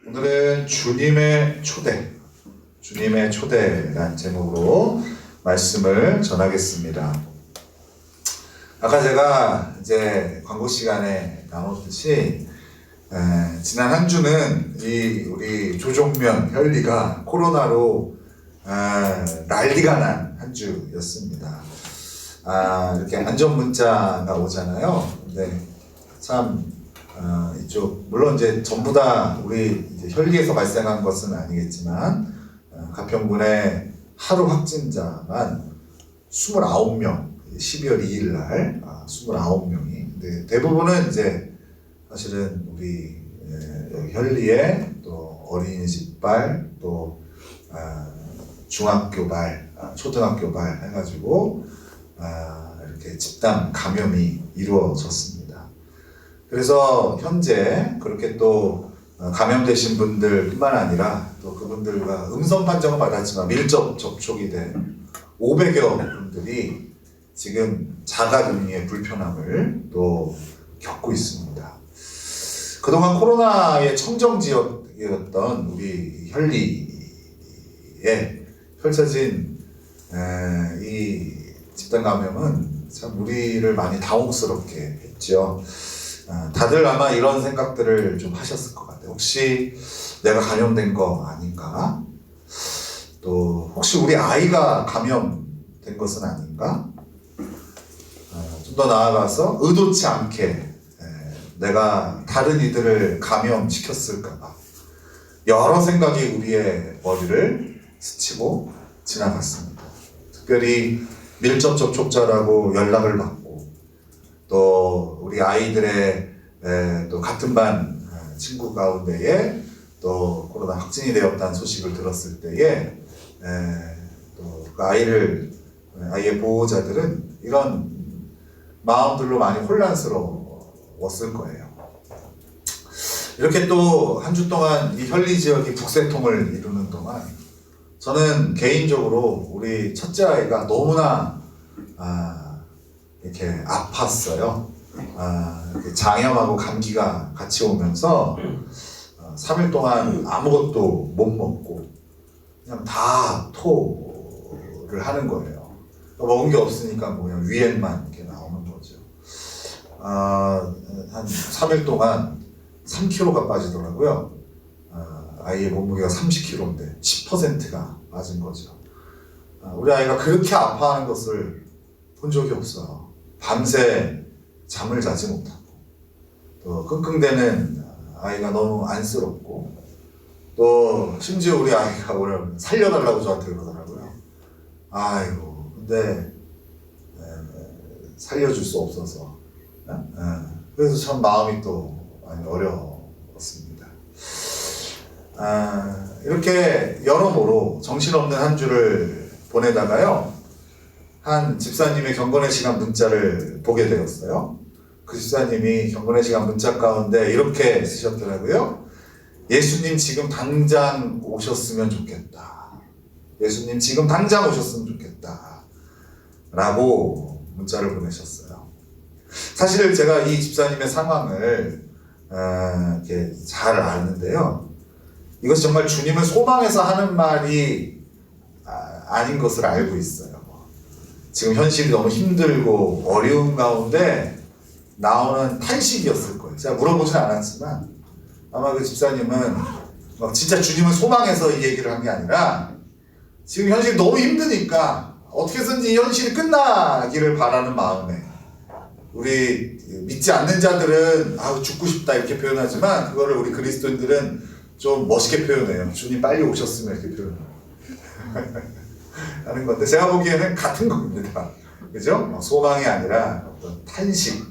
오늘은 주님의 초대란 제목으로 말씀을 전하겠습니다. 아까 제가 이제 광고 시간에 나눴듯이 지난 한 주는 우리 조종면 현리가 코로나로 난리가 난 한 주였습니다. 이렇게 안전 문자가 오잖아요. 근데 참 이쪽 물론 이제 전부 다 우리 이제 현리에서 발생한 것은 아니겠지만 가평군의 하루 확진자만 29명, 12월 2일 날 29명이. 근데 대부분은 이제 사실은 우리 현리에 또 어린이집발 또 중학교발, 초등학교발 해가지고 이렇게 집단 감염이 이루어졌습니다. 그래서 현재 그렇게 또 감염되신 분들뿐만 아니라 또 그분들과 음성 판정을 받았지만 밀접 접촉이 된 500여 분들이 지금 자가격리의 불편함을 또 겪고 있습니다. 그동안 코로나의 청정지역이었던 우리 현리에 펼쳐진 이 집단 감염은 참 우리를 많이 당혹스럽게 했죠. 다들 아마 이런 생각들을 좀 하셨을 것 같아요. 혹시 내가 감염된 거 아닌가? 또 혹시 우리 아이가 감염된 것은 아닌가? 좀 더 나아가서 의도치 않게 내가 다른 이들을 감염시켰을까봐 여러 생각이 우리의 머리를 스치고 지나갔습니다. 특별히 밀접 접촉자라고 연락을 받고 또 우리 아이들의 또 같은 반 친구 가운데에 또 코로나 확진이 되었다는 소식을 들었을 때에 또 그 아이의 보호자들은 이런 마음들로 많이 혼란스러웠을 거예요. 이렇게 또 한 주 동안 이 현리 지역이 북새통을 이루는 동안 저는 개인적으로 우리 첫째 아이가 너무나 이렇게 아팠어요. 이렇게 장염하고 감기가 같이 오면서 3일 동안 아무것도 못 먹고 그냥 다 토를 하는 거예요. 먹은 게 없으니까 뭐 그냥 위액만 이렇게 나오는 거죠. 한 3일 동안 3kg가 빠지더라고요. 아이의 몸무게가 30kg인데 10%가 빠진 거죠. 우리 아이가 그렇게 아파하는 것을 본 적이 없어요. 밤새 잠을 자지 못하고 또 끙끙대는 아이가 너무 안쓰럽고 또 심지어 우리 아이가 오늘 살려달라고 저한테 그러더라고요. 아이고 근데 살려줄 수 없어서 그래서 참 마음이 또 많이 어려웠습니다. 이렇게 여러모로 정신없는 한 주를 보내다가요, 한 집사님의 경건의 시간 문자를 보게 되었어요. 그 집사님이 경건의 시간 문자 가운데 이렇게 쓰셨더라고요. 예수님 지금 당장 오셨으면 좋겠다. 예수님 지금 당장 오셨으면 좋겠다. 라고 문자를 보내셨어요. 사실 제가 이 집사님의 상황을 이렇게 잘 아는데요. 이것이 정말 주님을 소망해서 하는 말이 아닌 것을 알고 있어요. 지금 현실이 너무 힘들고 어려운 가운데 나오는 탄식이었을 거예요. 제가 물어보진 않았지만 아마 그 집사님은 진짜 주님을 소망해서 이 얘기를 한 게 아니라 지금 현실이 너무 힘드니까 어떻게 해서든지 이 현실이 끝나기를 바라는 마음에, 우리 믿지 않는 자들은 죽고 싶다 이렇게 표현하지만 그거를 우리 그리스도인들은 좀 멋있게 표현해요. 주님 빨리 오셨으면 이렇게 표현해요. 하는 건데 제가 보기에는 같은 겁니다. 그죠? 소망이 아니라 어떤 탄식에서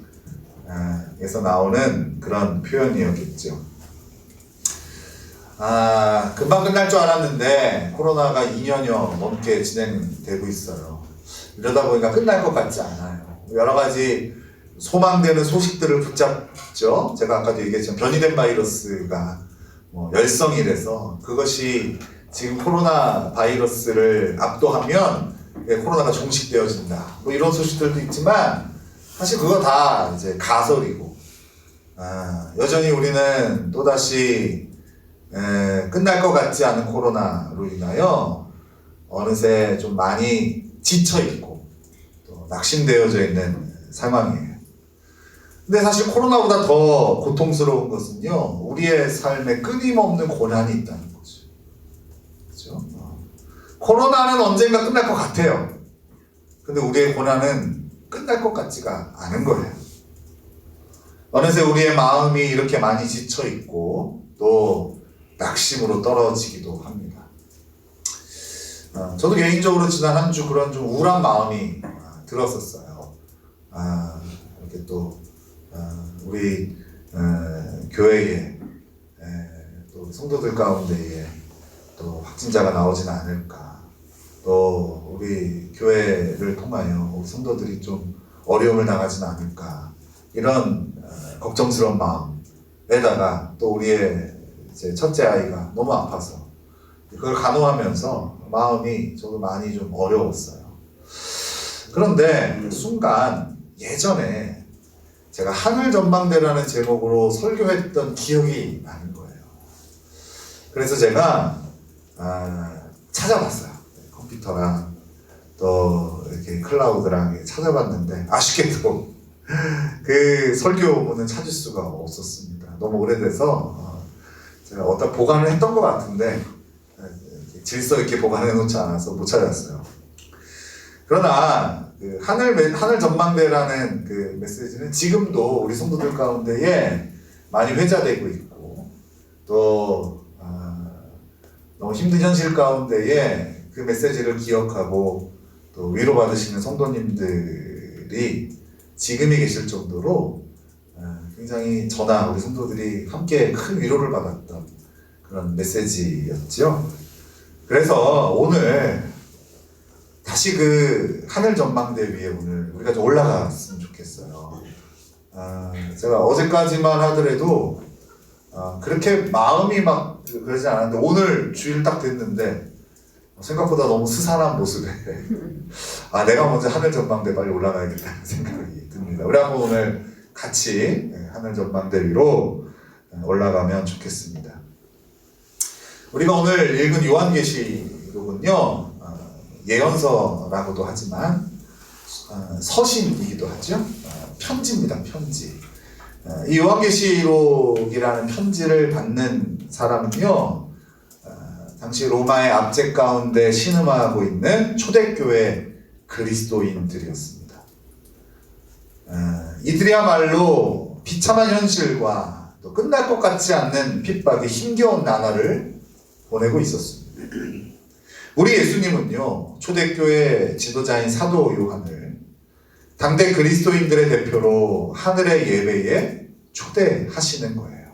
나오는 그런 표현이었겠죠. 금방 끝날 줄 알았는데 코로나가 2년여 넘게 진행되고 있어요. 이러다 보니까 끝날 것 같지 않아요. 여러 가지 소망되는 소식들을 붙잡죠. 제가 아까도 얘기했지만 변이된 바이러스가 열성이라서 그것이 지금 코로나 바이러스를 압도하면 코로나가 종식되어진다. 이런 소식들도 있지만 사실 그거 다 이제 가설이고 여전히 우리는 또다시 끝날 것 같지 않은 코로나로 인하여 어느새 좀 많이 지쳐있고 또 낙심되어져 있는 상황이에요. 근데 사실 코로나보다 더 고통스러운 것은요, 우리의 삶에 끊임없는 고난이 있다는 거죠. 그렇죠? 코로나는 언젠가 끝날 것 같아요. 근데 우리의 고난은 끝날 것 같지가 않은 거예요. 어느새 우리의 마음이 이렇게 많이 지쳐있고 또 낙심으로 떨어지기도 합니다. 저도 개인적으로 지난 한 주 그런 좀 우울한 마음이 들었었어요. 이렇게 또 우리 교회에 또 성도들 가운데에 또 확진자가 나오지는 않을까, 또 우리 교회를 통하여 우리 성도들이 좀 어려움을 당하지는 않을까, 이런 걱정스러운 마음에다가 또 우리의 이제 첫째 아이가 너무 아파서 그걸 간호하면서 마음이 저도 많이 좀 어려웠어요. 그런데 그 순간 예전에 제가 하늘 전망대라는 제목으로 설교했던 기억이 나는 거예요. 그래서 제가 찾아봤어요. 컴퓨터랑 또 이렇게 클라우드랑 찾아봤는데 아쉽게도 그 설교문은 찾을 수가 없었습니다. 너무 오래돼서 제가 어디다 보관을 했던 것 같은데 질서 있게 보관해 놓지 않아서 못 찾았어요. 그러나 그 하늘 전망대라는 그 메시지는 지금도 우리 성도들 가운데에 많이 회자되고 있고, 또 너무 힘든 현실 가운데에 그 메시지를 기억하고 또 위로받으시는 성도님들이 지금이 계실 정도로 굉장히 저나 우리 성도들이 함께 큰 위로를 받았던 그런 메시지였죠. 그래서 오늘 다시 그 하늘 전망대 위에 오늘 우리가 좀 올라갔으면 좋겠어요. 제가 어제까지만 하더라도 그렇게 마음이 막 그러지 않았는데 오늘 주일 딱 됐는데 생각보다 너무 스산한 모습에 내가 먼저 하늘 전망대 빨리 올라가야겠다는 생각이 듭니다. 우리 한번 오늘 같이 하늘 전망대 위로 올라가면 좋겠습니다. 우리가 오늘 읽은 요한계시록은요, 예언서라고도 하지만 서신이기도 하죠. 편지입니다. 편지. 이 요한계시록이라는 편지를 받는 사람은요, 당시 로마의 압제 가운데 신음하고 있는 초대교회 그리스도인들이었습니다. 이들이야말로 비참한 현실과 또 끝날 것 같지 않는 핍박의 힘겨운 나날을 보내고 있었습니다. 우리 예수님은요, 초대교회 지도자인 사도 요한을 당대 그리스도인들의 대표로 하늘의 예배에 초대하시는 거예요.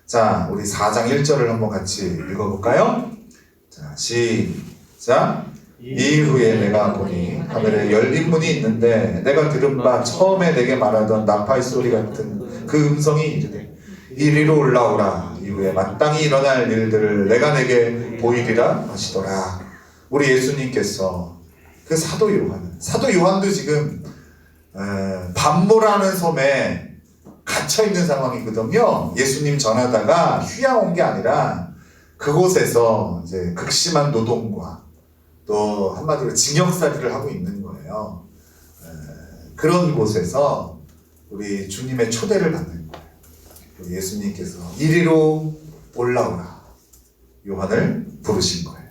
자, 우리 4장 1절을 한번 같이 읽어볼까요? 자, 시작. 이후에 내가 보니 하늘에 열린 문이 있는데 내가 들은 바 처음에 내게 말하던 나팔 소리 같은 그 음성이 이르되 이리로 올라오라. 이후에 마땅히 일어날 일들을 내가 내게 보이리라 하시더라. 우리 예수님께서 그 사도 요한도 지금 반모라는 섬에 갇혀있는 상황이거든요. 예수님 전하다가 휴양 온 게 아니라 그곳에서 이제 극심한 노동과 또 한마디로 징역살이를 하고 있는 거예요. 그런 곳에서 우리 주님의 초대를 받는 거예요. 우리 예수님께서 이리로 올라오라. 요한을 부르신 거예요.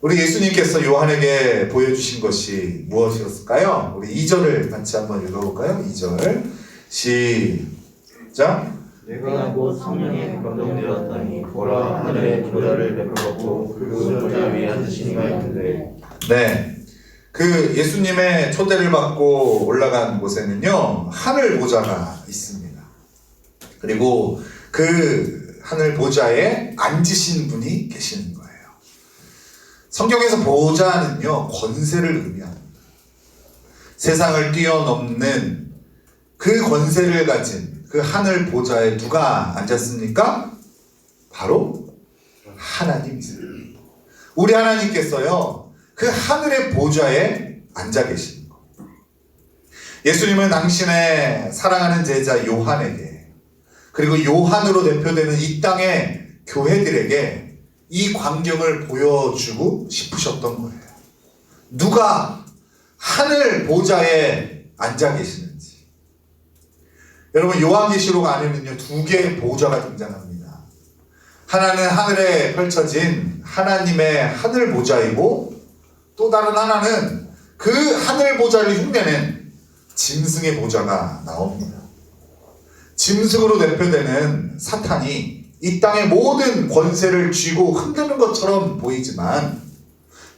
우리 예수님께서 요한에게 보여주신 것이 무엇이었을까요? 우리 2절을 같이 한번 읽어볼까요? 2절 시작. 내가 곧 성령에 감동되었더니 보라 하늘에 보좌를 베풀었고 그 보좌 위에 앉으신 이가 있는데. 네, 그 예수님의 초대를 받고 올라간 곳에는요 하늘 보좌가 있습니다. 그리고 그 하늘 보좌에 앉으신 분이 계시는 거예요. 성경에서 보좌는요 권세를 의미합니다. 세상을 뛰어넘는 그 권세를 가진 그 하늘 보좌에 누가 앉았습니까? 바로 하나님이세요. 우리 하나님께서요 그 하늘의 보좌에 앉아 계시는 거예요. 예수님은 당신의 사랑하는 제자 요한에게 그리고 요한으로 대표되는 이 땅의 교회들에게 이 광경을 보여주고 싶으셨던 거예요. 누가 하늘 보좌에 앉아 계시는지. 여러분, 요한계시록 안에는요, 두 개의 보좌가 등장합니다. 하나는 하늘에 펼쳐진 하나님의 하늘 보좌이고, 또 다른 하나는 그 하늘 보좌를 흉내낸 짐승의 보좌가 나옵니다. 짐승으로 대표되는 사탄이 이 땅의 모든 권세를 쥐고 흔드는 것처럼 보이지만,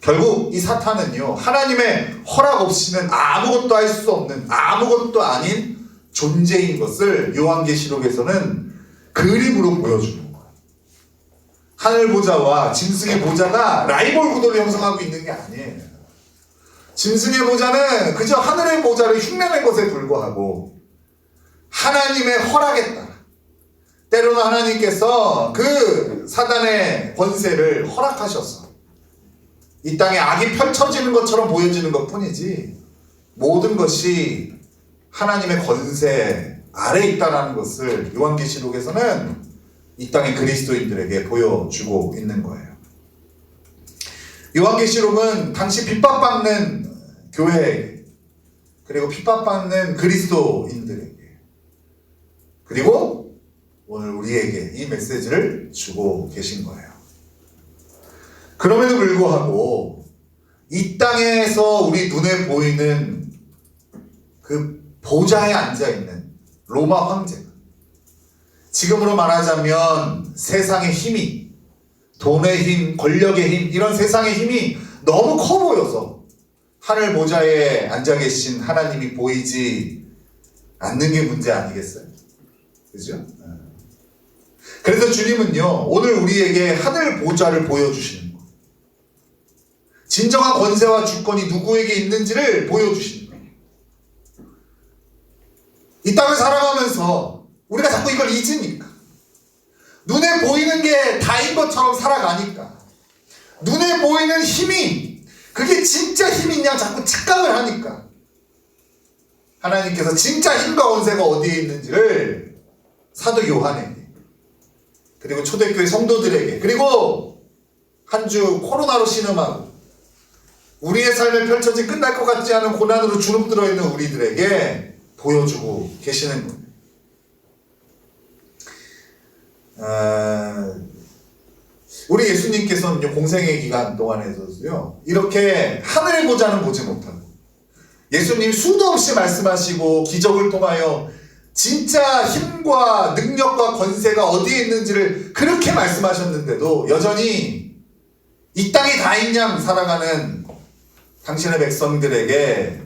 결국 이 사탄은요, 하나님의 허락 없이는 아무것도 할 수 없는, 아무것도 아닌 존재인 것을 요한계시록에서는 그림으로 보여주는 거예요. 하늘 보좌와 짐승의 보좌가 라이벌 구도를 형성하고 있는 게 아니에요. 짐승의 보좌는 그저 하늘의 보좌를 흉내낸 것에 불과하고, 하나님의 허락에 따라, 때로는 하나님께서 그 사단의 권세를 허락하셔서 이 땅에 악이 펼쳐지는 것처럼 보여지는 것 뿐이지, 모든 것이 하나님의 권세 아래에 있다는 것을 요한계시록에서는 이 땅의 그리스도인들에게 보여주고 있는 거예요. 요한계시록은 당시 핍박받는 교회에게, 그리고 핍박받는 그리스도인들에게, 그리고 오늘 우리에게 이 메시지를 주고 계신 거예요. 그럼에도 불구하고 이 땅에서 우리 눈에 보이는 그 보좌에 앉아있는 로마 황제가, 지금으로 말하자면 세상의 힘이, 돈의 힘, 권력의 힘, 이런 세상의 힘이 너무 커 보여서 하늘 보좌에 앉아 계신 하나님이 보이지 않는 게 문제 아니겠어요? 그죠? 그래서 주님은요, 오늘 우리에게 하늘 보좌를 보여주시는 거예요. 진정한 권세와 주권이 누구에게 있는지를 보여주시는 거예요. 이 땅을 살아가면서 우리가 자꾸 이걸 잊으니까, 눈에 보이는 게 다인 것처럼 살아가니까, 눈에 보이는 힘이 그게 진짜 힘인 양 자꾸 착각을 하니까, 하나님께서 진짜 힘과 권세가 어디에 있는지를 사도 요한에게, 그리고 초대교회 성도들에게, 그리고 한 주 코로나로 신음하고 우리의 삶에 펼쳐진 끝날 것 같지 않은 고난으로 주눅들어 있는 우리들에게 보여주고 계시는 거예요. 우리 예수님께서는 공생의 기간 동안에서도요, 이렇게 하늘의 보좌는 보지 못하고, 예수님 수도 없이 말씀하시고 기적을 통하여 진짜 힘과 능력과 권세가 어디에 있는지를 그렇게 말씀하셨는데도 여전히 이 땅이 다인 양 살아가는 당신의 백성들에게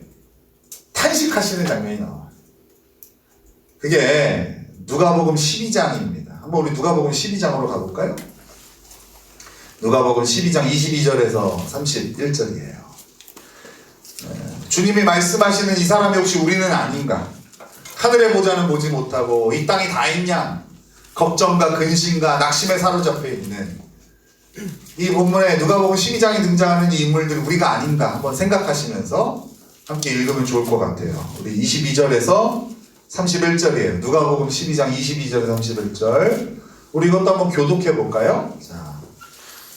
탄식하시는 장면이 나와요. 그게 누가복음 12장입니다. 한번 우리 누가복음 12장으로 가볼까요? 누가복음 12장 22절에서 31절이에요. 주님이 말씀하시는 이 사람이 혹시 우리는 아닌가? 하늘의 보좌는 보지 못하고 이 땅이 다인 양 걱정과 근심과 낙심에 사로잡혀 있는 이 본문에 누가복음 12장에 등장하는 이 인물들이 우리가 아닌가 한번 생각하시면서 함께 읽으면 좋을 것 같아요. 우리 22절에서 31절이에요. 누가복음 12장 22절에서 31절. 우리 이것도 한번 교독해 볼까요? 자,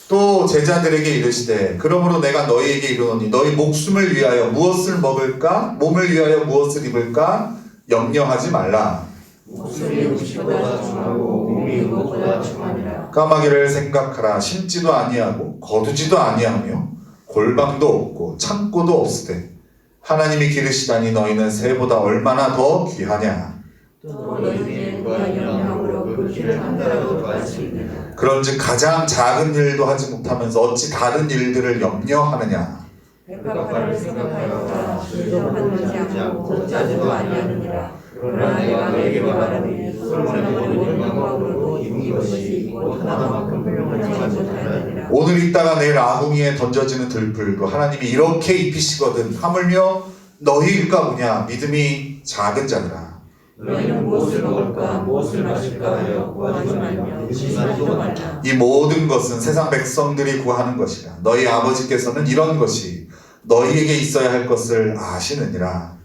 또 제자들에게 이르시되 그러므로 내가 너희에게 이르노니 너희 목숨을 위하여 무엇을 먹을까? 몸을 위하여 무엇을 입을까? 염려하지 말라. 목숨이 음식보다 중하고 몸이 무엇보다 중하니라. 까마귀를 생각하라. 심지도 아니하고 거두지도 아니하며 골방도 없고 창고도 없으되 하나님이 기르시다니 너희는 새보다 얼마나 더 귀하냐. 또 너희는 그와 영향으로 그 길을 한 달라도 더할 수 있느냐. 그런즉 가장 작은 일도 하지 못하면서 어찌 다른 일들을 염려하느냐. 백합화를 생각하여라. 실도 만들지 않고 걷자지도 아니하느니라. 그러나 내가 너에게 말하노니 솔로몬의 모든 영광으로도 이것이 있고 하나만큼 훌륭하지 못하느니라. 오늘 있다가 내일 아궁이에 던져지는 들풀도 하나님이 이렇게 입히시거든 하물며 너희일까 보냐. 믿음이 작은 자들아. 너희는 무엇을 먹을까 무엇을 마실까 하여 구하지 말며 의심하지도 말라. 이 모든 것은 세상 백성들이 구하는 것이라. 너희 아버지께서는 이런 것이 너희에게 있어야 할 것을 아시느니라.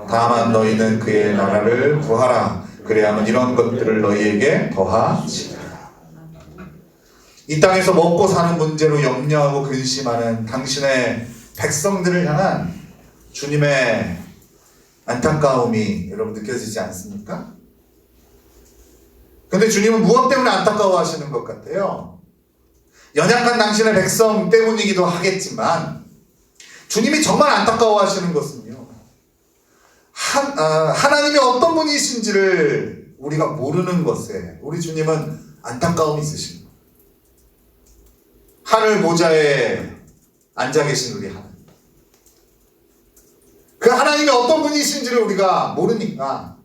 다만 너희는 그의 나라를 구하라. 그래야만 이런 것들을 너희에게 더하시리라. 이 땅에서 먹고 사는 문제로 염려하고 근심하는 당신의 백성들을 향한 주님의 안타까움이 여러분 느껴지지 않습니까? 근데 주님은 무엇 때문에 안타까워하시는 것 같아요? 연약한 당신의 백성 때문이기도 하겠지만 주님이 정말 안타까워하시는 것은요, 하나님이 어떤 분이신지를 우리가 모르는 것에 우리 주님은 안타까움이 있으십니다. 하늘 보좌에 앉아 계신 우리 하나님, 그 하나님이 어떤 분이신지를 우리가 모르니까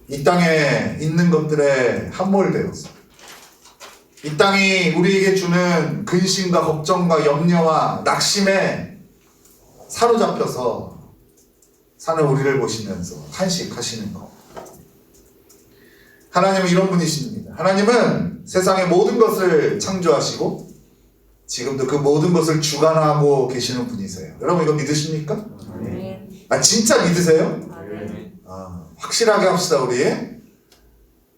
이 땅에 있는 것들에 함몰되어서 이 땅이 우리에게 주는 근심과 걱정과 염려와 낙심에 사로잡혀서 사는 우리를 보시면서 탄식하시는 것. 하나님은 이런 분이십니다. 하나님은 세상의 모든 것을 창조하시고 지금도 그 모든 것을 주관하고 계시는 분이세요. 여러분 이거 믿으십니까? 네. 진짜 믿으세요? 네. 확실하게 합시다 우리.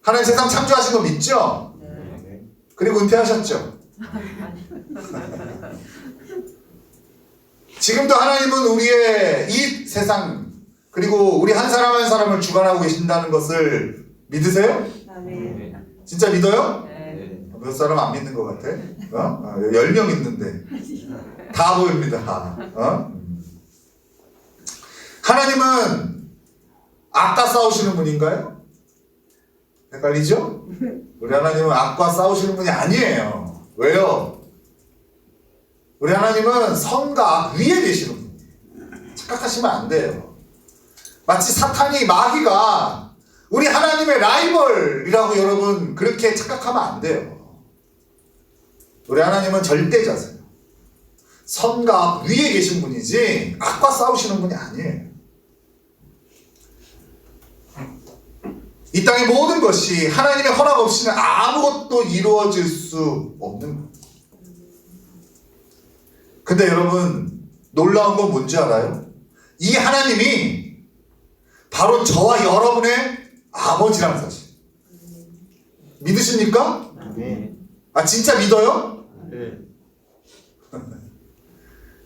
하나님 세상 창조하신 거 믿죠? 네. 그리고 은퇴하셨죠? 지금도 하나님은 우리의 이 세상 그리고 우리 한 사람 한 사람을 주관하고 계신다는 것을 믿으세요? 네. 진짜 믿어요? 네. 몇 사람 안 믿는 것 같아? 10명 있는데 다 보입니다. 하나님은 악과 싸우시는 분인가요? 헷갈리죠? 우리 하나님은 악과 싸우시는 분이 아니에요. 왜요? 우리 하나님은 선과 악 위에 계시는 분이에요. 착각하시면 안 돼요. 마치 사탄이, 마귀가 우리 하나님의 라이벌이라고 여러분 그렇게 착각하면 안 돼요. 우리 하나님은 절대자세요. 선과 악 위에 계신 분이지 악과 싸우시는 분이 아니에요. 이 땅의 모든 것이 하나님의 허락 없이는 아무것도 이루어질 수 없는 거예요. 근데 여러분 놀라운 건 뭔지 알아요? 이 하나님이 바로 저와 여러분의 아버지라는 사실. 믿으십니까? 네. 진짜 믿어요? 네.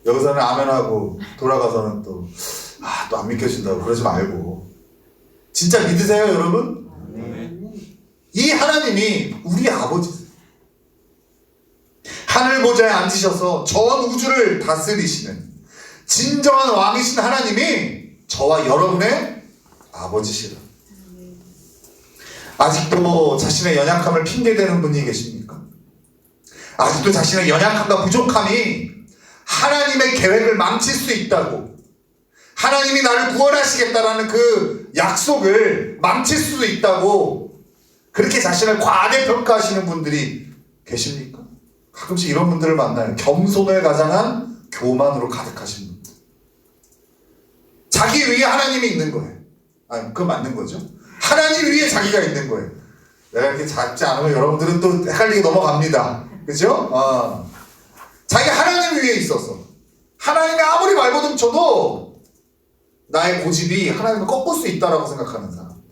여기서는 아멘하고 돌아가서는 또 안 믿겨진다고 그러지 말고 진짜 믿으세요 여러분? 네. 이 하나님이 우리 아버지세요. 하늘 보좌에 앉으셔서 전 우주를 다스리시는 진정한 왕이신 하나님이 저와 여러분의 아버지시라. 아직도 자신의 연약함을 핑계대는 분이 계십니까? 아직도 자신의 연약함과 부족함이 하나님의 계획을 망칠 수 있다고, 하나님이 나를 구원하시겠다라는 그 약속을 망칠 수도 있다고 그렇게 자신을 과대평가하시는 분들이 계십니까? 가끔씩 이런 분들을 만나요. 겸손을 가장한 교만으로 가득하신 분들. 자기 위에 하나님이 있는 거예요. 그건 맞는 거죠. 하나님 위에 자기가 있는 거예요. 내가 이렇게 작지 않으면 여러분들은 또 헷갈리게 넘어갑니다. 그죠? 자기가 하나님 위에 있어서 하나님이 아무리 말보듬쳐도 나의 고집이 하나님을 꺾을 수 있다라고 생각하는 사람,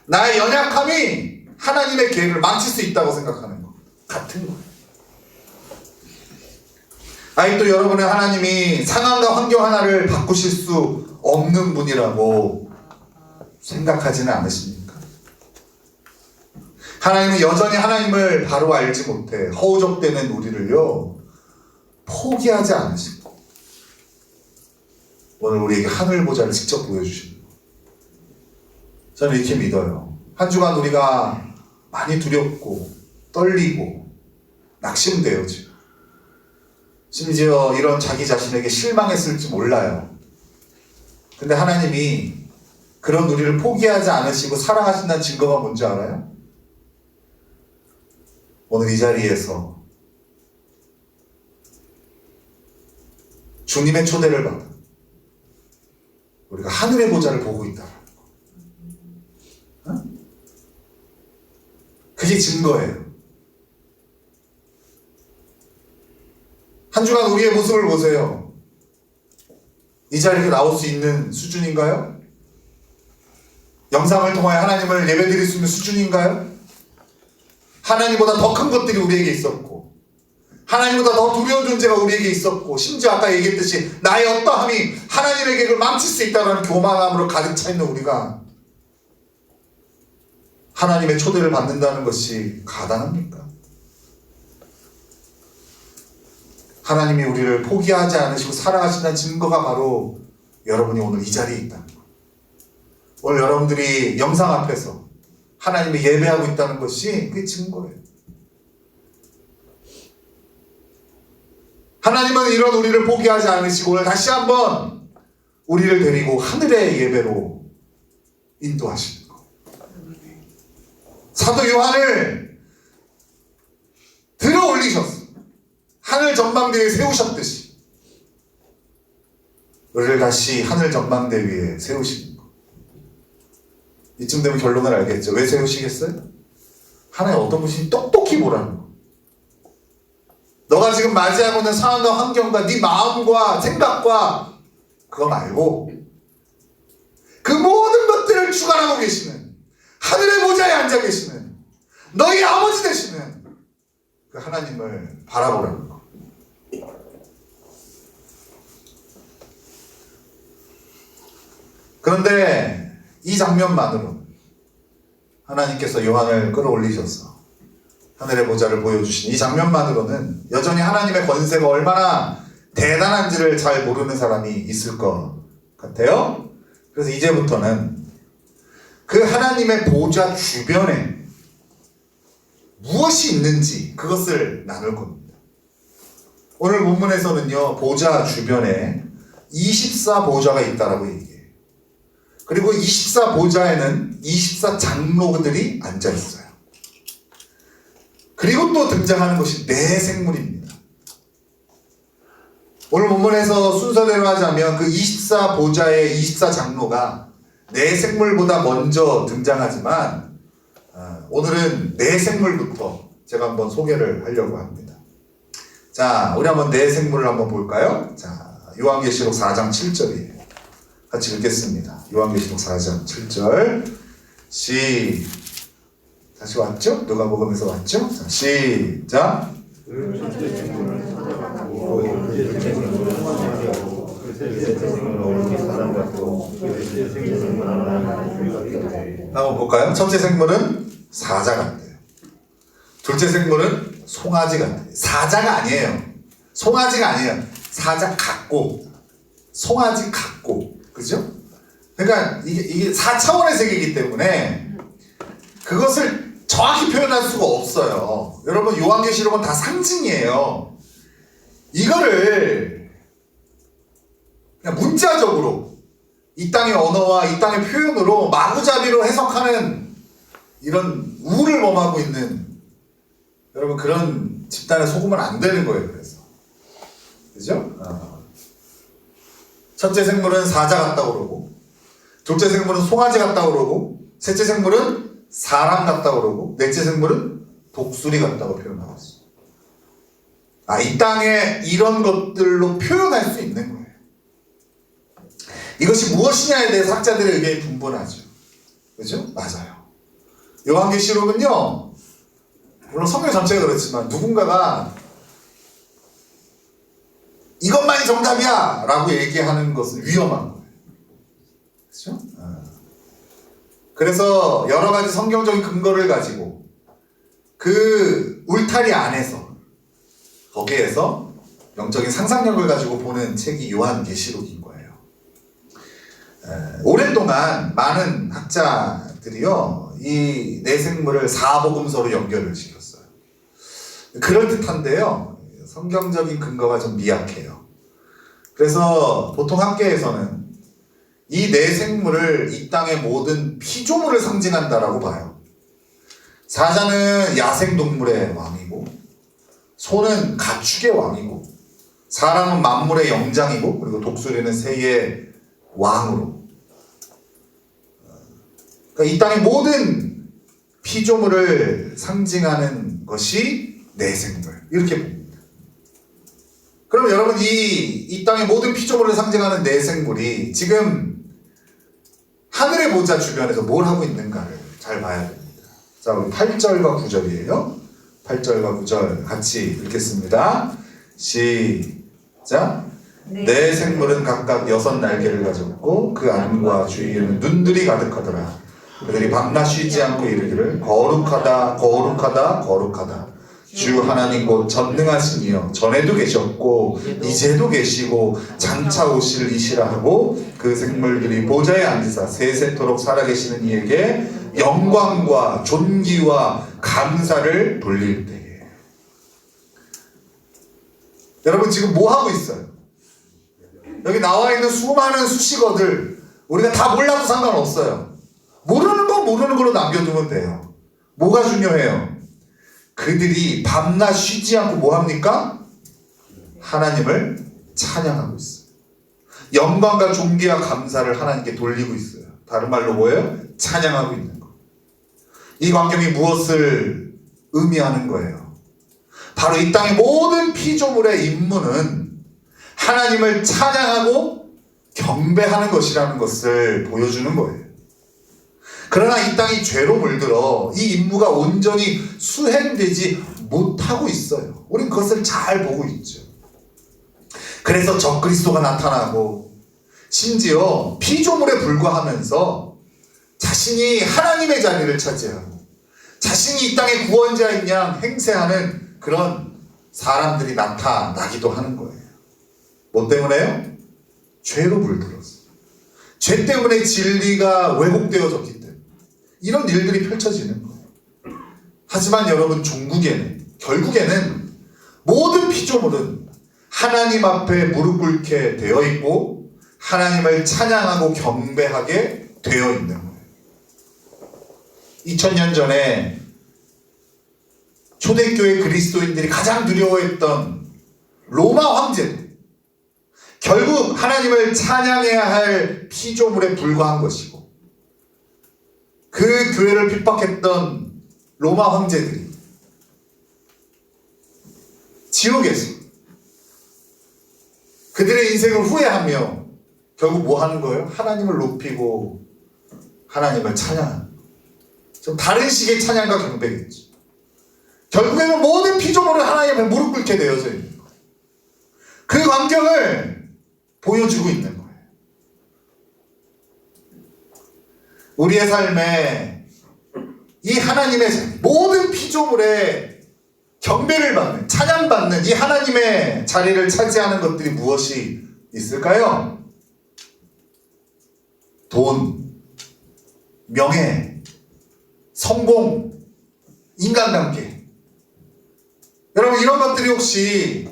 나의 연약함이 하나님의 계획을 망칠 수 있다고 생각하는 것 같은 거예요. 또 여러분의 하나님이 상황과 환경 하나를 바꾸실 수 없는 분이라고 생각하지는 않으십니까? 하나님은 여전히 하나님을 바로 알지 못해 허우적대는 우리를요 포기하지 않으시고 오늘 우리에게 하늘 보좌를 직접 보여주십니다. 저는 이렇게 믿어요. 한 주간 우리가 많이 두렵고 떨리고 낙심돼요. 지금 심지어 이런 자기 자신에게 실망했을지 몰라요. 근데 하나님이 그런 우리를 포기하지 않으시고 사랑하신다는 증거가 뭔지 알아요? 오늘 이 자리에서 주님의 초대를 받아 우리가 하늘의 보좌를 보고 있다. 그게 증거예요. 한 주간 우리의 모습을 보세요. 이 자리에 나올 수 있는 수준인가요? 영상을 통하여 하나님을 예배드릴 수 있는 수준인가요? 하나님보다 더 큰 것들이 우리에게 있었고, 하나님보다 더 두려운 존재가 우리에게 있었고, 심지어 아까 얘기했듯이 나의 어떠함이 하나님의 계획을 망칠 수 있다는 교만함으로 가득 차 있는 우리가 하나님의 초대를 받는다는 것이 가당합니까? 하나님이 우리를 포기하지 않으시고 사랑하신다는 증거가 바로 여러분이 오늘 이 자리에 있다는 것. 오늘 여러분들이 영상 앞에서 하나님을 예배하고 있다는 것이 그게 증거예요. 하나님은 이런 우리를 포기하지 않으시고 오늘 다시 한번 우리를 데리고 하늘의 예배로 인도하시는 것. 사도 요한을 들어 올리셨어. 하늘 전망대에 세우셨듯이 우리를 다시 하늘 전망대 위에 세우시는 것. 이쯤 되면 결론을 알겠죠. 왜 세우시겠어요? 하나님 어떤 분이 똑똑히 보라는 거. 너가 지금 맞이하고 있는 상황과 환경과 네 마음과 생각과 그거 말고 그 모든 것들을 주관하고 계시는 하늘의 보좌에 앉아 계시는 너희 아버지 되시는 그 하나님을 바라보라는 거. 그런데 이 장면만으로 하나님께서 요한을 끌어올리셔서 하늘의 보좌를 보여주신 이 장면만으로는 여전히 하나님의 권세가 얼마나 대단한지를 잘 모르는 사람이 있을 것 같아요. 그래서 이제부터는 그 하나님의 보좌 주변에 무엇이 있는지 그것을 나눌 겁니다. 오늘 본문에서는요, 보좌 주변에 24보좌가 있다라고 얘기해요. 그리고 24보좌에는 24장로들이 앉아 있어요. 그리고 또 등장하는 것이 네 생물입니다. 오늘 본문에서 순서대로 하자면 그 24보좌의 24장로가 네 생물보다 먼저 등장하지만 오늘은 네 생물부터 제가 한번 소개를 하려고 합니다. 자, 우리 한번 네 생물을 한번 볼까요? 자, 요한계시록 4장 7절이에요. 같이 읽겠습니다. 요한계시록 4장 7절. 다시 왔죠? 누가복음에서 왔죠? 자, 시작. 한번 볼까요? 첫째 생물은 사자 같아요. 둘째 생물은 송아지 같아요. 사자가 아니에요. 송아지가 아니에요. 사자 같고 송아지 같고, 그죠? 그러니까 이게 4차원의 세계이기 때문에 그것을 정확히 표현할 수가 없어요. 여러분, 요한계시록은 다 상징이에요. 이거를 그냥 문자적으로 이 땅의 언어와 이 땅의 표현으로 마구잡이로 해석하는 이런 우를 범하고 있는 여러분, 그런 집단에 속으면 안 되는 거예요. 그래서 그죠? 첫째 생물은 사자 같다고 그러고, 둘째 생물은 송아지 같다고 그러고, 셋째 생물은 사람 같다고 그러고, 넷째 생물은 독수리 같다고 표현하고 있어요. 이 땅에 이런 것들로 표현할 수 있는 거예요. 이것이 무엇이냐에 대해서 학자들의 의견이 분분하죠. 그죠? 맞아요. 요한계시록은요, 물론 성경 전체가 그렇지만 누군가가 이것만이 정답이야 라고 얘기하는 것은 위험한 거예요. 그렇죠? 그래서 여러 가지 성경적인 근거를 가지고 그 울타리 안에서 거기에서 영적인 상상력을 가지고 보는 책이 요한계시록인 거예요. 오랫동안 많은 학자들이요, 이 네 생물을 사복음서로 연결을 시켰어요. 그럴듯한데요, 성경적인 근거가 좀 미약해요. 그래서 보통 학계에서는 이 네 생물을 이 땅의 모든 피조물을 상징한다라고 봐요. 사자는 야생동물의 왕이고, 소는 가축의 왕이고, 사람은 만물의 영장이고, 그리고 독수리는 새의 왕으로. 그러니까 이 땅의 모든 피조물을 상징하는 것이 네 생물, 이렇게 봅니다. 그럼 여러분, 이 땅의 모든 피조물을 상징하는 네 생물이 지금 하늘의 보좌 주변에서 뭘 하고 있는가를 잘 봐야 됩니다. 자, 우리 8절과 9절이에요. 8절과 9절 같이 읽겠습니다. 시작. 내 생물은 각각 6날개를 가졌고 그 안과 주위에는 눈들이 가득하더라. 그들이 밤낮 쉬지 않고 이르기를 거룩하다 거룩하다 거룩하다 주 하나님 곧 전능하신 이여 전에도 계셨고 이제도 계시고 장차 오실 이시라 하고 그 생물들이 보좌에 앉으사 세세토록 살아계시는 이에게 영광과 존귀와 감사를 돌릴 때에. 여러분 지금 뭐 하고 있어요? 여기 나와 있는 수많은 수식어들 우리가 다 몰라도 상관없어요. 모르는 건 모르는 걸로 남겨두면 돼요. 뭐가 중요해요? 그들이 밤낮 쉬지 않고 뭐 합니까? 하나님을 찬양하고 있어요. 영광과 존귀와 감사를 하나님께 돌리고 있어요. 다른 말로 뭐예요? 찬양하고 있는 거. 이 광경이 무엇을 의미하는 거예요? 바로 이 땅의 모든 피조물의 임무는 하나님을 찬양하고 경배하는 것이라는 것을 보여주는 거예요. 그러나 이 땅이 죄로 물들어 이 임무가 온전히 수행되지 못하고 있어요. 우린 그것을 잘 보고 있죠. 그래서 적그리스도가 나타나고 심지어 피조물에 불과하면서 자신이 하나님의 자리를 차지하고 자신이 이 땅의 구원자인 양 행세하는 그런 사람들이 나타나기도 하는 거예요. 뭐 때문에요? 죄로 물들었어. 죄 때문에 진리가 왜곡되어졌기 때문에 이런 일들이 펼쳐지는 거예요. 하지만 여러분 결국에는 모든 피조물은 하나님 앞에 무릎 꿇게 되어 있고 하나님을 찬양하고 경배하게 되어 있는 거예요. 2000년 전에 초대교회 그리스도인들이 가장 두려워했던 로마 황제들, 결국 하나님을 찬양해야 할 피조물에 불과한 것이고 그 교회를 핍박했던 로마 황제들이 지옥에서 그들의 인생을 후회하며 결국 뭐 하는 거예요? 하나님을 높이고 하나님을 찬양하는 거예요. 좀 다른 식의 찬양과 경배겠죠. 결국에는 모든 피조물은 하나님 앞에 무릎 꿇게 되어져 있는 거예요. 그 광경을 보여주고 있는 거예요. 우리의 삶에 이 하나님의 자리, 모든 피조물의 경배를 받는, 찬양받는 이 하나님의 자리를 차지하는 것들이 무엇이 있을까요? 돈, 명예, 성공, 인간관계. 여러분 이런 것들이 혹시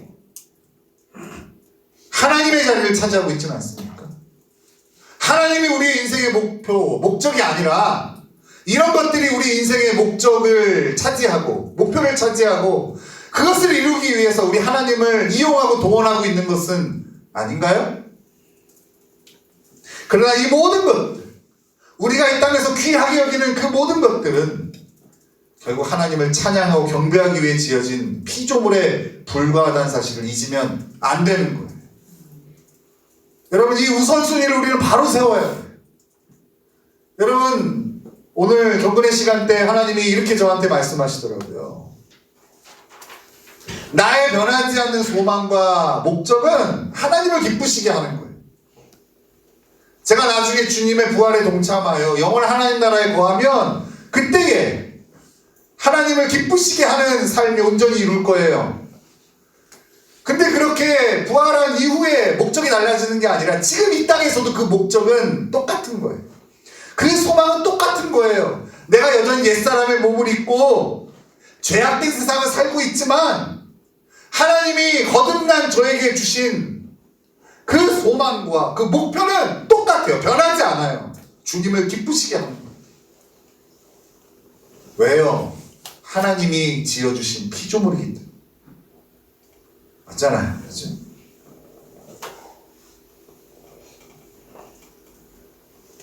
하나님의 자리를 차지하고 있지는 않습니까? 하나님이 우리의 인생의 목적이 아니라 이런 것들이 우리 인생의 목적을 차지하고 목표를 차지하고 그것을 이루기 위해서 우리 하나님을 이용하고 동원하고 있는 것은 아닌가요? 그러나 이 모든 것들, 우리가 이 땅에서 귀하게 여기는 그 모든 것들은 결국 하나님을 찬양하고 경배하기 위해 지어진 피조물에 불과하다는 사실을 잊으면 안 되는 거예요. 여러분 이 우선순위를 우리는 바로 세워야 돼요. 여러분 오늘 경건의 시간 때 하나님이 이렇게 저한테 말씀하시더라고요. 나의 변하지 않는 소망과 목적은 하나님을 기쁘시게 하는 거예요. 제가 나중에 주님의 부활에 동참하여 영원한 하나님 나라에 거하면 그때에 하나님을 기쁘시게 하는 삶이 온전히 이룰 거예요. 근데 그렇게 부활한 이후에 목적이 달라지는 게 아니라 지금 이 땅에서도 그 목적은 똑같은 거예요. 그 소망은 똑같은 거예요. 내가 여전히 옛사람의 몸을 입고 죄악된 세상을 살고 있지만 하나님이 거듭난 저에게 주신 그 소망과 그 목표는 똑같아요. 변하지 않아요. 주님을 기쁘시게 하는 거예요. 왜요? 하나님이 지어주신 피조물이기 때문에. 맞잖아요. 그렇죠?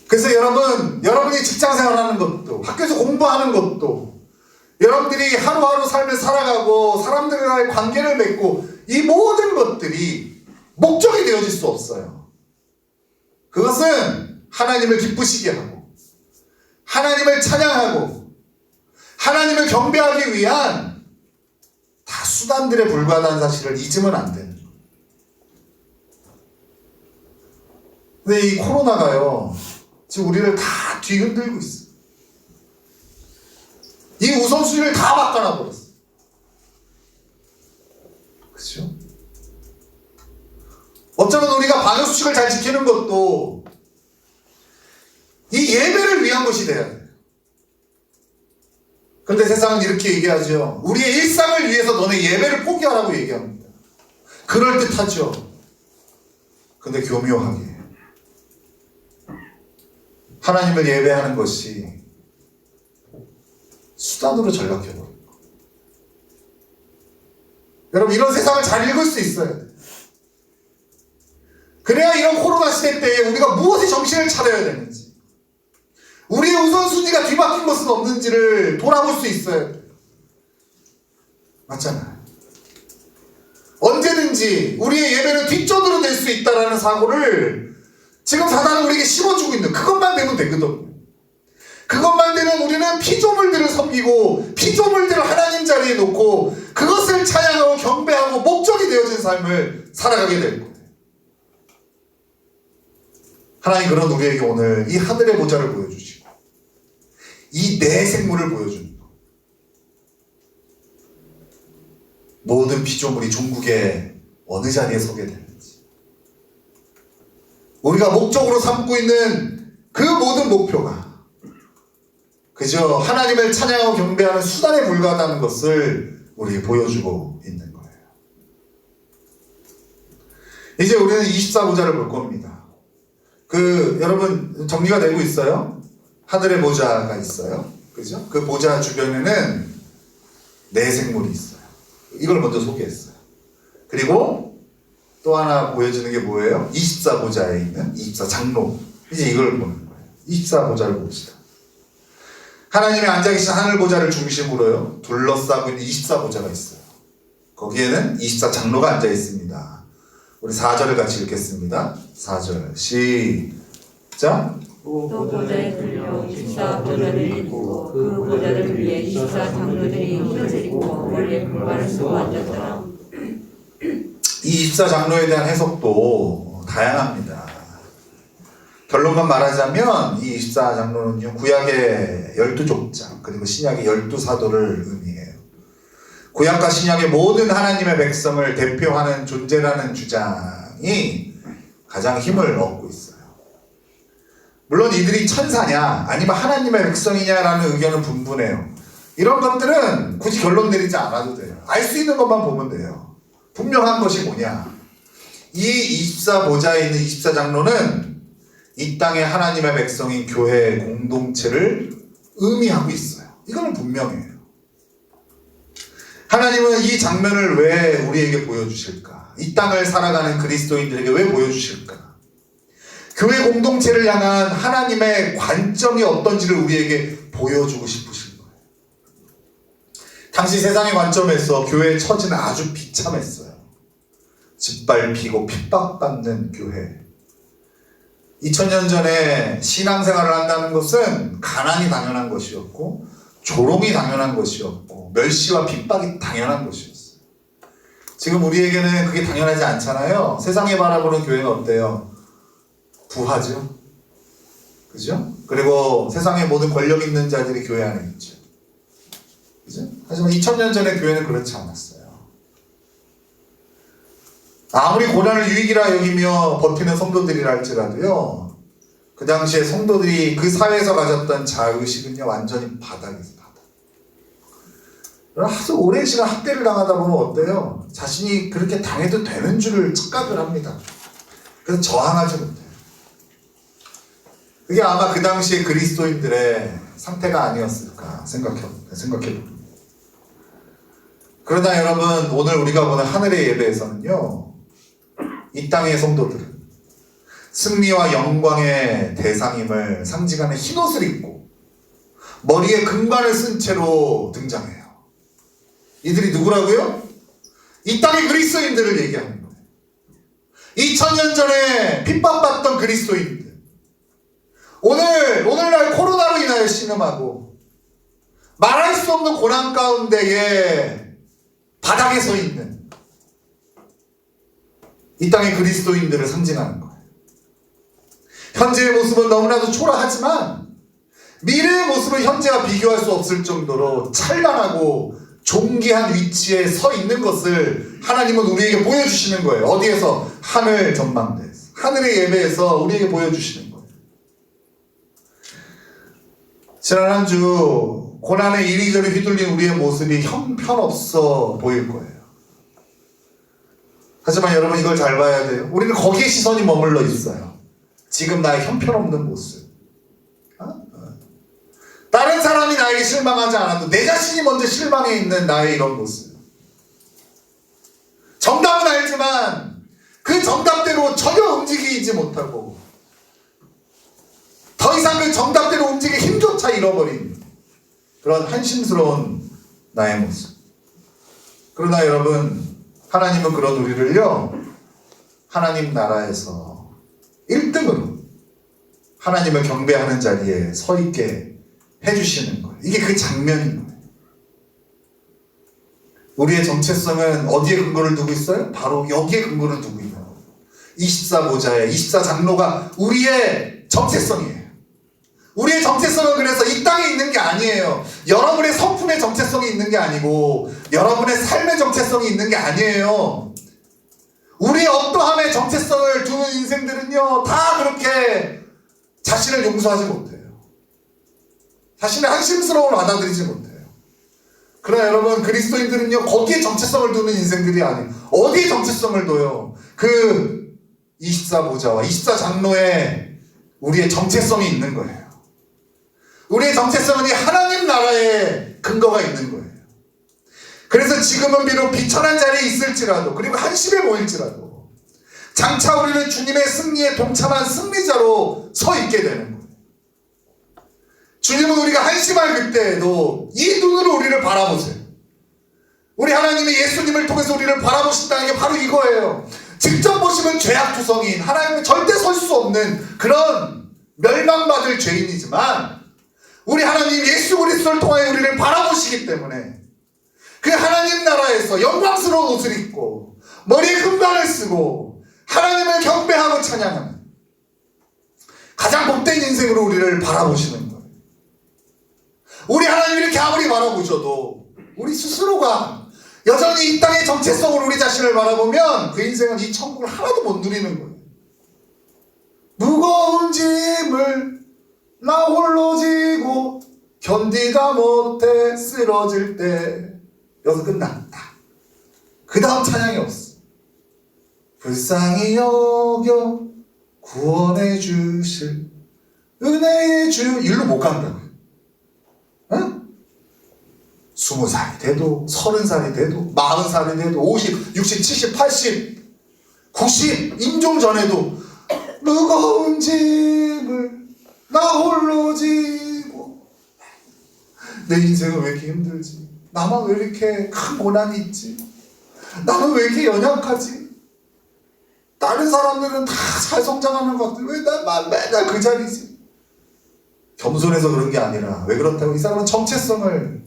그래서 여러분이 직장생활하는 것도 학교에서 공부하는 것도 여러분들이 하루하루 삶을 살아가고 사람들과의 관계를 맺고 이 모든 것들이 목적이 되어질 수 없어요. 그것은 하나님을 기쁘시게 하고 하나님을 찬양하고 하나님을 경배하기 위한 다 수단들에 불과하다는 사실을 잊으면 안 되는 거예요. 근데 이 코로나가요, 지금 우리를 다 뒤흔들고 있어요. 이 우선순위를 다 바꿔놔버렸어요. 그렇죠? 어쩌면 우리가 방역수칙을 잘 지키는 것도 이 예배를 위한 것이 돼야 돼요. 그런데 세상은 이렇게 얘기하죠. 우리의 일상을 위해서 너네 예배를 포기하라고 얘기합니다. 그럴듯하죠. 근데 교묘하게 하나님을 예배하는 것이 수단으로 전락해버려요. 여러분, 이런 세상을 잘 읽을 수 있어야 돼요. 그래야 이런 코로나 시대 때에 우리가 무엇에 정신을 차려야 되는지, 우리의 우선순위가 뒤바뀐 것은 없는지를 돌아볼 수 있어야 돼요. 맞잖아요. 언제든지 우리의 예배는 뒷전으로 될 수 있다는 사고를 지금 사단은 우리에게 심어주고 있는, 그것만 되면 되거든요. 그것만 되면 우리는 피조물들을 섬기고 피조물들을 하나님 자리에 놓고 그것을 찬양하고 경배하고 목적이 되어진 삶을 살아가게 될 거예요. 하나님 그런 우리에게 오늘 이 하늘의 보좌를 보여주시고 이 내 생물을 보여주는 것. 모든 피조물이 종국의 어느 자리에 서게 되는지, 우리가 목적으로 삼고 있는 그 모든 목표가 그저 하나님을 찬양하고 경배하는 수단에 불과하다는 것을 우리에게 보여주고 있는 거예요. 이제 우리는 24보좌를 볼 겁니다. 여러분 정리가 되고 있어요? 하늘의 보좌가 있어요. 그죠? 그 보좌 주변에는 내 생물이 있어요. 이걸 먼저 소개했어요. 그리고 또 하나 보여주는 게 뭐예요? 24보좌에 있는 24장로. 이제 이걸 보는 거예요. 24보좌를 봅시다. 하나님이 앉아 계신 하늘 보좌를 중심으로요, 둘러싸고 있는 24보좌가 있어요. 거기에는 24장로가 앉아 있습니다. 우리 4절을 같이 읽겠습니다. 4절 시작. 또 보좌에 들려 24보좌를 있고 그 보좌들 위에 24장로들이 흰옷을 입고 머리에 금관을 쓰고 앉았더라. 이 24장로에 대한 해석도 다양합니다. 결론만 말하자면 이 24장로는요, 구약의 12족장 그리고 신약의 12사도를 의미해요. 구약과 신약의 모든 하나님의 백성을 대표하는 존재라는 주장이 가장 힘을 얻고 있어요. 물론 이들이 천사냐 아니면 하나님의 백성이냐라는 의견은 분분해요. 이런 것들은 굳이 결론 내리지 않아도 돼요. 알 수 있는 것만 보면 돼요. 분명한 것이 뭐냐, 이 24보좌에 있는 24장로는 이 땅의 하나님의 백성인 교회 공동체를 의미하고 있어요. 이거는 분명해요. 하나님은 이 장면을 왜 우리에게 보여주실까? 이 땅을 살아가는 그리스도인들에게 왜 보여주실까? 교회 공동체를 향한 하나님의 관점이 어떤지를 우리에게 보여주고 싶으신 거예요. 당시 세상의 관점에서 교회의 처지는 아주 비참했어요. 짓밟히고 핍박받는 교회. 2000년 전에 신앙생활을 한다는 것은 가난이 당연한 것이었고 조롱이 당연한 것이었고 멸시와 핍박이 당연한 것이었어요. 지금 우리에게는 그게 당연하지 않잖아요. 세상에 바라보는 교회는 어때요? 부하죠. 그죠? 그리고 세상의 모든 권력 있는 자들이 교회 안에 있죠. 그죠? 하지만 2000년 전에 교회는 그렇지 않았어요. 아무리 고난을 유익이라 여기며 버티는 성도들이라 할지라도요, 그 당시에 성도들이 그 사회에서 가졌던 자의식은요, 완전히 바닥에서 바닥. 아주 오랜 시간 학대를 당하다 보면 어때요? 자신이 그렇게 당해도 되는 줄을 착각을 합니다. 그래서 저항하지 못해요. 그게 아마 그 당시에 그리스도인들의 상태가 아니었을까 생각해봅니다. 그러나 여러분, 오늘 우리가 보는 하늘의 예배에서는요, 이 땅의 성도들은 승리와 영광의 대상임을 상징하는 흰옷을 입고 머리에 금관을 쓴 채로 등장해요. 이들이 누구라고요? 이 땅의 그리스도인들을 얘기하는 거예요. 2000년 전에 핍박받던 그리스도인들, 오늘날 코로나로 인하여 신음하고 말할 수 없는 고난 가운데에 바닥에 서 있는 이 땅의 그리스도인들을 상징하는 거예요. 현재의 모습은 너무나도 초라하지만 미래의 모습은 현재와 비교할 수 없을 정도로 찬란하고 존귀한 위치에 서 있는 것을 하나님은 우리에게 보여주시는 거예요. 어디에서? 하늘 전망대에서, 하늘의 예배에서 우리에게 보여주시는 거예요. 지난 한 주 고난에 이리저리 휘둘린 우리의 모습이 형편없어 보일 거예요. 하지만 여러분, 이걸 잘 봐야 돼요. 우리는 거기에 시선이 머물러 있어요. 지금 나의 형편없는 모습. 다른 사람이 나에게 실망하지 않아도 내 자신이 먼저 실망해 있는 나의 이런 모습. 정답은 알지만 그 정답대로 전혀 움직이지 못하고 더 이상 그 정답대로 움직일 힘조차 잃어버린 그런 한심스러운 나의 모습. 그러나 여러분, 하나님은 그런 우리를요, 하나님 나라에서 1등으로 하나님을 경배하는 자리에 서 있게 해주시는 거예요. 이게 그 장면인 거예요. 우리의 정체성은 어디에 근거를 두고 있어요? 바로 여기에 근거를 두고 있는 거예요. 24보좌의 24장로가 우리의 정체성이에요. 우리의 정체성은 그래서 이 땅에 있는 게 아니에요. 여러분의 성품의 정체성이 있는 게 아니고 여러분의 삶의 정체성이 있는 게 아니에요. 우리의 어떠함의 정체성을 두는 인생들은요, 다 그렇게 자신을 용서하지 못해요. 자신의 한심스러움을 받아들이지 못해요. 그러나 여러분, 그리스도인들은요, 거기에 정체성을 두는 인생들이 아니에요. 어디에 정체성을 둬요? 그 24보좌와 24장로에 우리의 정체성이 있는 거예요. 우리의 정체성은 이 하나님 나라에 근거가 있는 거예요. 그래서 지금은 비록 비천한 자리에 있을지라도, 그리고 한심해 보일지라도 장차 우리는 주님의 승리에 동참한 승리자로 서 있게 되는 거예요. 주님은 우리가 한심할 그때에도 이 눈으로 우리를 바라보세요. 우리 하나님이 예수님을 통해서 우리를 바라보신다는 게 바로 이거예요. 직접 보시면 죄악투성인, 하나님은 절대 설 수 없는 그런 멸망받을 죄인이지만 우리 하나님 예수 그리스도를 통하여 우리를 바라보시기 때문에 그 하나님 나라에서 영광스러운 옷을 입고 머리에 금관을 쓰고 하나님을 경배하고 찬양하는 가장 복된 인생으로 우리를 바라보시는 거예요. 우리 하나님이 이렇게 아무리 바라보셔도 우리 스스로가 여전히 이 땅의 정체성으로 우리 자신을 바라보면 그 인생은 이 천국을 하나도 못 누리는 거예요. 무거운 짐을 나 홀로 지고 견디다 못해 쓰러질 때 여기서 끝났다. 그 다음 찬양이 없어. 불쌍히 여겨 구원해 주실 은혜의 주, 일로 못 간다고요. 응? 20살이 돼도 30살이 돼도 40살이 돼도 50, 60, 70, 80, 90 임종 전에도 무거운 짐을 나 홀로 지고 내 인생은 왜 이렇게 힘들지? 나만 왜 이렇게 큰 고난이 있지? 나는 왜 이렇게 연약하지? 다른 사람들은 다 잘 성장하는 것 같아. 왜 나만 맨날 그 자리지? 겸손해서 그런 게 아니라 왜 그렇다고? 이 사람은 정체성을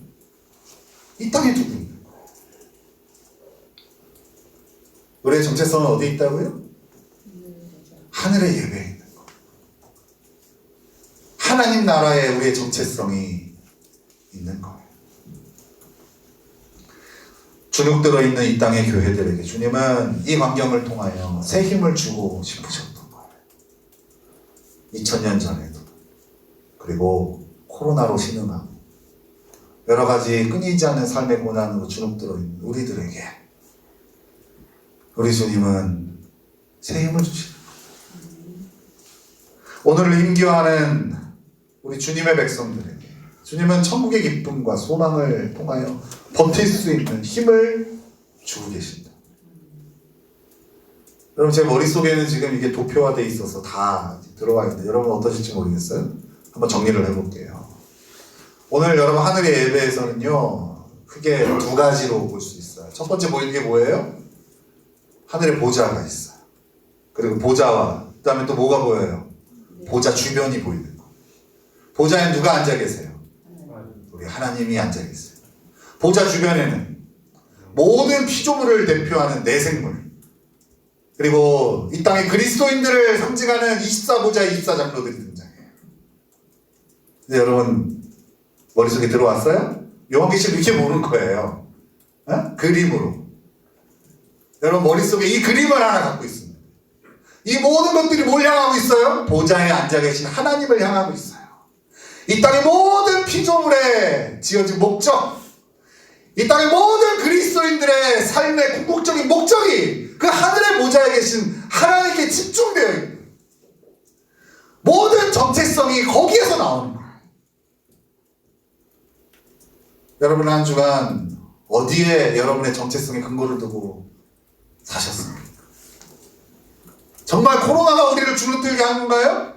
이 땅에 두고 있는 거예요. 우리의 정체성은 어디에 있다고요? 하늘의 예배에 있는 거예요. 하나님 나라에 우리의 정체성이 있는 거예요. 주눅들어 있는 이 땅의 교회들에게 주님은 이 환경을 통하여 새 힘을 주고 싶으셨던 거예요. 2000년 전에도, 그리고 코로나로 신음하고 여러 가지 끊이지 않는 삶의 고난으로 주눅들어 있는 우리들에게 우리 주님은 새 힘을 주시는 거예요. 오늘을 힘겨워하는 우리 주님의 백성들에게 주님은 천국의 기쁨과 소망을 통하여 버틸 수 있는 힘을 주고 계신다. 여러분, 제 머릿속에는 지금 이게 도표화되어 있어서 다 들어와 있는데 여러분 어떠실지 모르겠어요? 한번 정리를 해볼게요. 오늘 여러분 하늘의 예배에서는요, 크게 두 가지로 볼 수 있어요. 첫 번째 보이는 게 뭐예요? 하늘의 보좌가 있어요. 그리고 보좌와 그 다음에 또 뭐가 보여요? 보좌 주변이 보이는 거. 보좌에 누가 앉아 계세요? 우리 하나님이 앉아 계세요. 보좌 주변에는 모든 피조물을 대표하는 내생물, 그리고 이 땅의 그리스도인들을 상징하는 24보좌 24장로들이 등장해요. 근데 여러분 머릿속에 들어왔어요? 요한계시록 이렇게 보는 거예요. 어? 그림으로. 여러분 머릿속에 이 그림을 하나 갖고 있습니다. 이 모든 것들이 뭘 향하고 있어요? 보좌에 앉아 계신 하나님을 향하고 있어요. 이 땅의 모든 피조물에 지어진 목적, 이 땅의 모든 그리스도인들의 삶의 궁극적인 목적이 그 하늘의 보좌에 계신 하나님께 집중되어 있는, 모든 정체성이 거기에서 나오는 거예요. 여러분 한 주간 어디에 여러분의 정체성의 근거를 두고 사셨습니까? 정말 코로나가 우리를 주눅들게 한 건가요?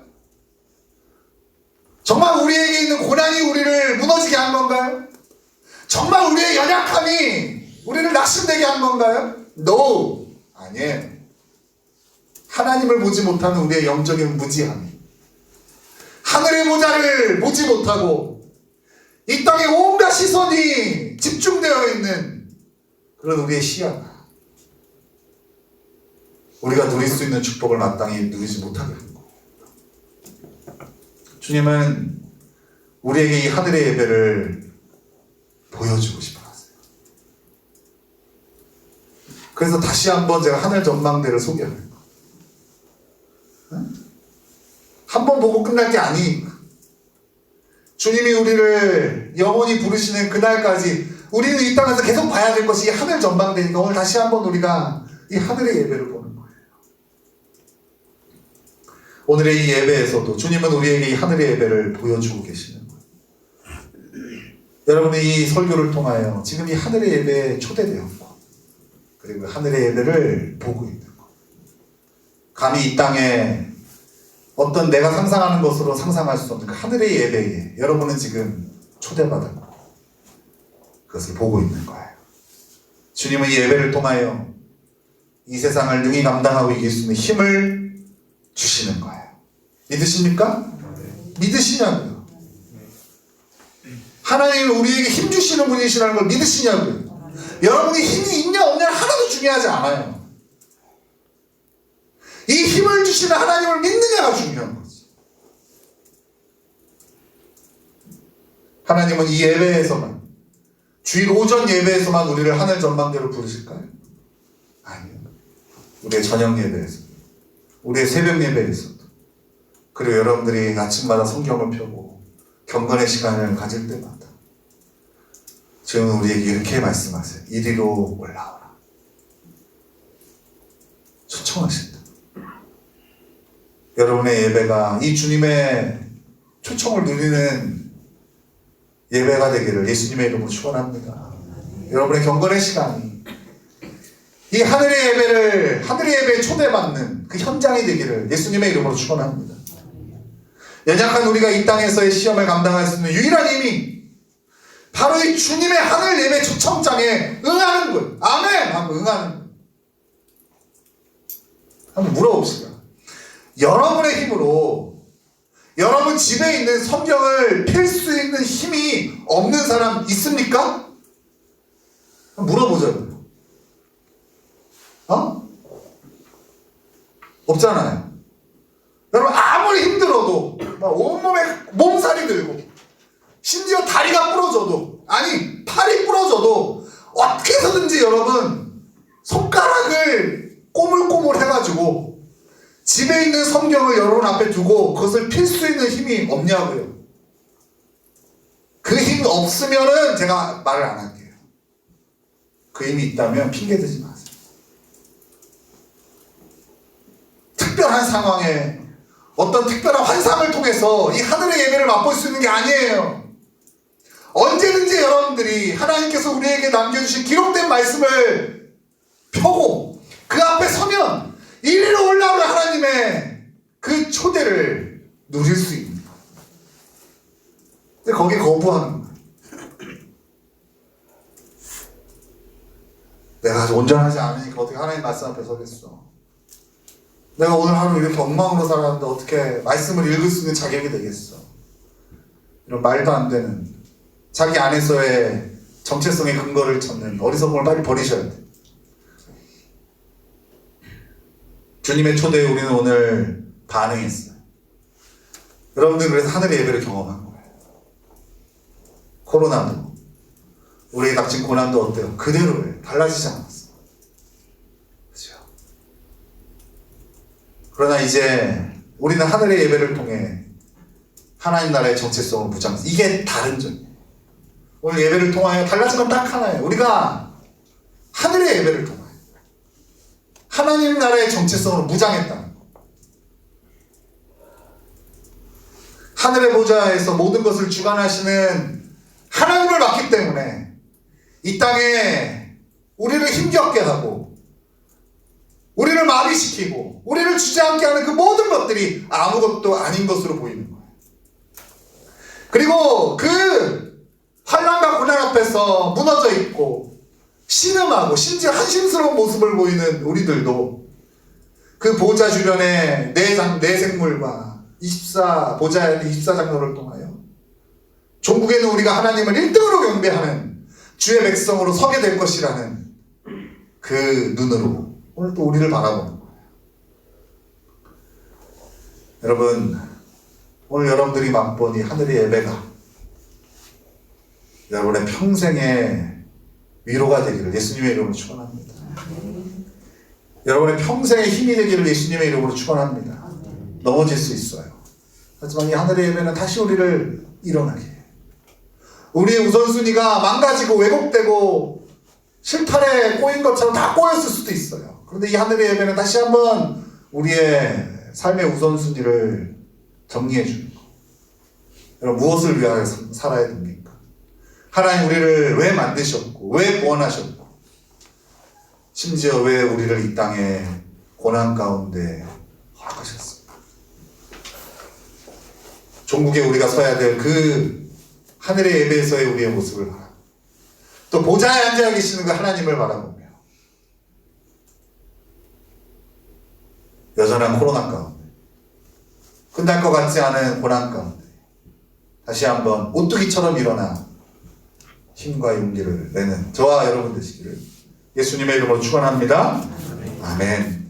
정말 우리에게 있는 고난이 우리를 무너지게 한 건가요? 정말 우리의 연약함이 우리를 낙심되게 한 건가요? No! 아니에요. 하나님을 보지 못하는 우리의 영적인 무지함이, 하늘의 보좌를 보지 못하고 이 땅에 온갖 시선이 집중되어 있는 그런 우리의 시야가 우리가 누릴 수 있는 축복을 마땅히 누리지 못하게 하는 거예요. 주님은 우리에게 이 하늘의 예배를 보여주고 싶어 하세요. 그래서 다시 한번 제가 하늘 전망대를 소개하는 거예요. 한 번 보고 끝날 게 아니니까. 주님이 우리를 영원히 부르시는 그날까지 우리는 이 땅에서 계속 봐야 될 것이 이 하늘 전망대니까 오늘 다시 한번 우리가 이 하늘의 예배를 보는 거예요. 오늘의 이 예배에서도 주님은 우리에게 이 하늘의 예배를 보여주고 계시는 거예요. 여러분의 이 설교를 통하여 지금 이 하늘의 예배에 초대되었고, 그리고 하늘의 예배를 보고 있는 것. 감히 이 땅에 어떤 내가 상상하는 것으로 상상할 수 없는 그 하늘의 예배에 여러분은 지금 초대받았고 그것을 보고 있는 거예요. 주님은 이 예배를 통하여 이 세상을 능히 감당하고 이길 수 있는 힘을 주시는 거예요. 믿으십니까? 믿으시냐고요? 하나님은 우리에게 힘 주시는 분이시라는 걸 믿으시냐고요? 여러분이 힘이 있냐 없냐 하나도 중요하지 않아요. 이 힘을 주시는 하나님을 믿느냐가 중요한 거지. 하나님은 이 예배에서만, 주일 오전 예배에서만 우리를 하늘 전망대로 부르실까요? 아니요. 우리의 저녁 예배에서, 우리의 새벽 예배에서도, 그리고 여러분들이 아침마다 성경을 펴고 경건의 시간을 가질 때마다 지금 우리에게 이렇게 말씀하세요. 이리로 올라오라. 초청하신다. 여러분의 예배가 이 주님의 초청을 누리는 예배가 되기를 예수님의 이름으로 축원합니다. 여러분의 경건의 시간이 이 하늘의 예배를, 하늘의 예배에 초대받는 그 현장이 되기를 예수님의 이름으로 축원합니다. 연약한 우리가 이 땅에서의 시험을 감당할 수 있는 유일한 힘이 바로 이 주님의 하늘 예배 초청장에 응하는 거예요. 아멘! 하고 응하는 거예요. 한번 물어봅시다. 여러분의 힘으로 여러분 집에 있는 성경을 펼 수 있는 힘이 없는 사람 있습니까? 물어보자고요. 없잖아요. 여러분 아무리 힘들어도 막 온몸에 몸살이 들고 심지어 다리가 부러져도, 아니 팔이 부러져도 어떻게 해서든지 여러분 손가락을 꼬물꼬물 해가지고 집에 있는 성경을 여러분 앞에 두고 그것을 필 수 있는 힘이 없냐고요. 그 힘이 없으면은 제가 말을 안 할게요. 그 힘이 있다면 핑계대지 마세요. 특별한 상황에 어떤 특별한 환상을 통해서 이 하늘의 예배를 맛볼 수 있는 게 아니에요. 언제든지 여러분들이 하나님께서 우리에게 남겨주신 기록된 말씀을 펴고 그 앞에 서면 이리로 올라오는 하나님의 그 초대를 누릴 수 있는 거예요. 근데 거기에 거부하는 거예요. 내가 아직 온전하지 않으니까 어떻게 하나님 말씀 앞에 서겠어. 내가 오늘 하루 이렇게 엉망으로 살았는데 어떻게 말씀을 읽을 수 있는 자격이 되겠어. 이런 말도 안 되는 자기 안에서의 정체성의 근거를 찾는 어리석음을 빨리 버리셔야 돼요. 주님의 초대에 우리는 오늘 반응했어요. 여러분들 그래서 하늘의 예배를 경험한 거예요. 코로나도 우리에게 닥친 고난도 어때요? 그대로예요. 달라지지 않았어. 그죠? 그러나 이제 우리는 하늘의 예배를 통해 하나님 나라의 정체성을 무장했어요. 이게 다른 점이에요. 오늘 예배를 통하여 달라진 건 딱 하나예요. 우리가 하늘의 예배를 통하여 하나님 나라의 정체성으로 무장했다는 거. 하늘의 보좌에서 모든 것을 주관하시는 하나님을 맡기 때문에 이 땅에 우리를 힘겹게 하고 우리를 마비시키고 우리를 주저앉게 하는 그 모든 것들이 아무것도 아닌 것으로 보이는 거예요. 그리고 그 환난과 고난 앞에서 무너져 있고 신음하고 심지어 한심스러운 모습을 보이는 우리들도 그 보좌 주변의 네 생물과 24장로를 통하여 종국에는 우리가 하나님을 1등으로 경배하는 주의 백성으로 서게 될 것이라는 그 눈으로 오늘 또 우리를 바라보는 거예요. 여러분, 오늘 여러분들이 맛본 이 하늘의 예배가 여러분의 평생의 위로가 되기를 예수님의 이름으로 축원합니다. 여러분의 평생의 힘이 되기를 예수님의 이름으로 축원합니다. 넘어질 수 있어요. 하지만 이 하늘의 예배는 다시 우리를 일어나게 해요. 우리의 우선순위가 망가지고 왜곡되고 실타래에 꼬인 것처럼 다 꼬였을 수도 있어요. 그런데 이 하늘의 예배는 다시 한번 우리의 삶의 우선순위를 정리해 주는 거. 여러분, 무엇을 위하여 살아야 됩니까? 하나님 우리를 왜 만드셨고 왜 구원하셨고 심지어 왜 우리를 이 땅에 고난 가운데 허락하셨습니까? 종국에 우리가 서야 될 그 하늘의 예배에서의 우리의 모습을 바라보고 또 보좌에 앉아 계시는 그 하나님을 바라보며 여전한 코로나 가운데 끝날 것 같지 않은 고난 가운데 다시 한번 오뚜기처럼 일어나 힘과 용기를 내는 저와 여러분 되시기를 예수님의 이름으로 축원합니다. 아멘.